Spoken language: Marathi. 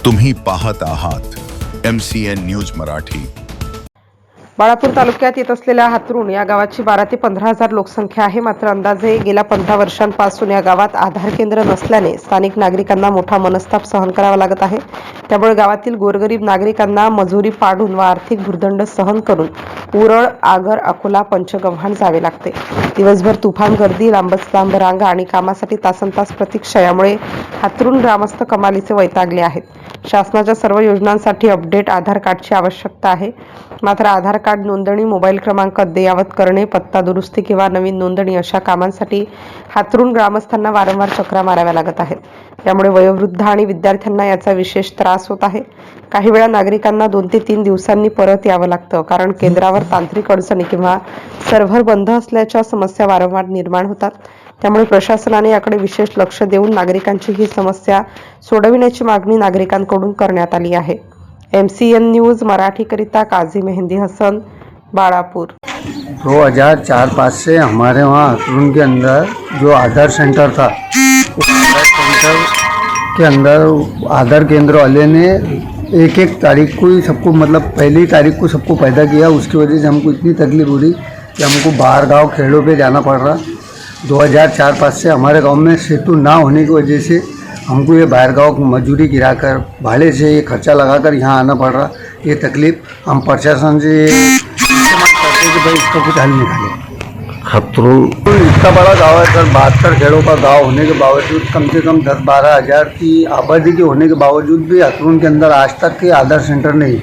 तुम्ही पाहत आहात MCN न्यूज मराठी। बाळापूर तालुक्यात येत असलेल्या हातरुण या गावाची 12 ते 15 हजार लोकसंख्या आहे। मात्र अंदाजे गेल्या 15 वर्षांपासून या गावात आधार केंद्र नसल्याने स्थानिक नागरिकांना मोठा मनस्ताप सहन करावा लागत आहे। त्यामुळे गावातील गोरगरीब नागरिकांना मजुरी पाडून व आर्थिक भुर्दंड सहन करून उरळ, आगर, अकोला, पंचगव्हाण जावे लागते। दिवसभर तुफान गर्दी, लांबच लांब रांगा आणि कामासाठी तासनतास प्रतीक्षा यामुळे हातरुण ग्रामस्थ कमालीचे वैतागले आहेत। शासनाच्या सर्व योजनांसाठी अपडेट आधार कार्डची आवश्यकता आहे। मात्र आधार कार्ड नोंदणी, मोबाईल क्रमांक अद्ययावत करणे, पत्ता दुरुस्ती किंवा नवीन नोंदणी अशा कामांसाठी हातरुण ग्रामस्थांना वारंवार चक्रा माराव्या लागत आहेत। त्यामुळे वयोवृद्ध आणि विद्यार्थ्यांना याचा विशेष त्रास होत आहे। काही वेळा नागरिकांना 2 ते 3 दिवसांनी परत यावं लागतं, कारण केंद्रावर तांत्रिक अडचणी किंवा सर्व्हर बंद असल्याच्या समस्या वारंवार निर्माण होतात। त्यामुळे प्रशासनाने याकडे विशेष लक्ष देऊन नागरिकांची ही समस्या सोडविण्याची मागणी नागरिकांकडून करण्यात आली आहे। MCN न्यूज मराठी करिता काजी मेहंदी हसन, बाळापुर। 2004-5 से हमारे वहाँ हाथरुण के अंदर जो आधार सेंटर था, आधार सेंटर के अंदर आधार केंद्र वाले ने एक तारीख को ही सबको, मतलब पहली तारीख को सबको पैदा किया। उसकी वजह से हमको इतनी तकलीफ हो रही कि हमको बाहर गांव खेड़ों पे जाना पड़ रहा। 2004-5 से हमारे गांव में सेतु ना होने की वजह से हमको ये बाहर गांव मजदूरी गिराकर, भाड़े से ये खर्चा लगाकर यहाँ आना पड़ रहा। ये तकलीफ हम प्रशासन से करते कि भाई इसका कुछ हल निकाले। हाथरुण इतना बड़ा गांव है सर, 72 खेड़ों का गांव होने के बावजूद, कम से कम 10-12 हज़ार की आबादी के होने के बावजूद भी हाथरुण के अंदर आज तक के आधार सेंटर नहीं।